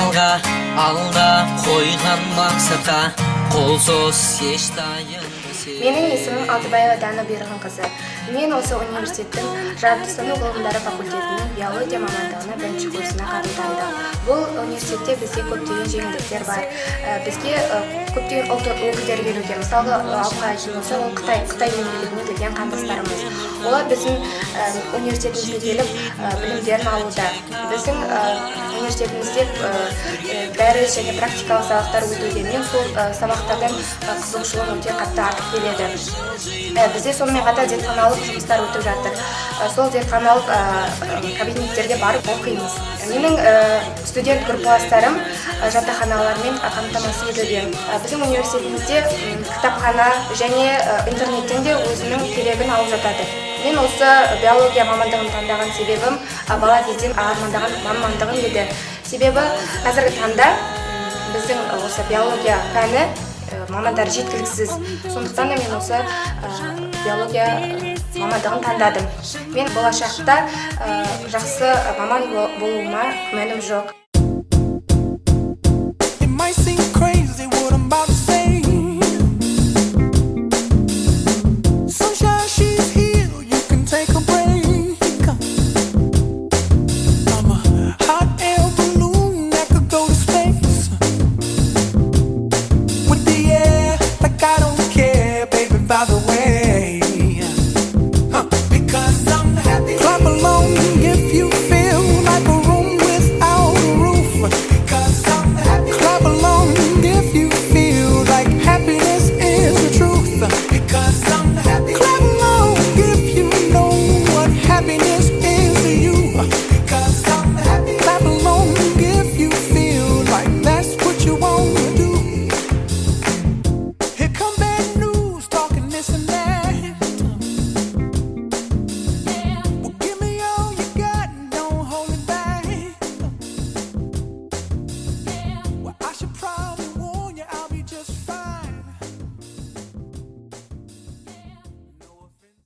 алға алда қойған мақсатқа қол соз еш дайын. Менің есімім Алтыбаева Дана Берғанқызы. Мен осы университеттің жаратылыстану ғылымдары факультетінің биология мамандығына бірінші курсына қабылдандым. Бұл университетте бізде көптеген жеңілдіктер бар. Бізге көптеген ұлт өкілдері келуге, мысалы алға айтылса, ол Қытай мемлекетінен келген қандастарымыз. Олар біздің университетімізге келіп білімдерін алуда. Біздің университетімізде дәріс және практикалық сабақтар өтуде. Мен сол сабақтардан қызығушылығым өте қатты артып келеді. Бізде сонымен қатар зертханалық жұмыстар өтіп жатыр. Сол зертханалық кабинеттерге барып оқимыз. Менің студент группаластарым жатақханалармен қамтамасыз етілген. Біздің университетімізде кітапхана және интернеттен де өзінің керегін алып жатады. Мен осы биология мамандығын таңдаған себебім бала кезден армандаған мамандығым еді. Себебі қазіргі таңда біздің осы биология пәні мамандар жеткіліксіз. Сондықтан мен осы биология мамандығын таңдадым. Мен болашақта жақсы маман болуыма күмәнім жоқ.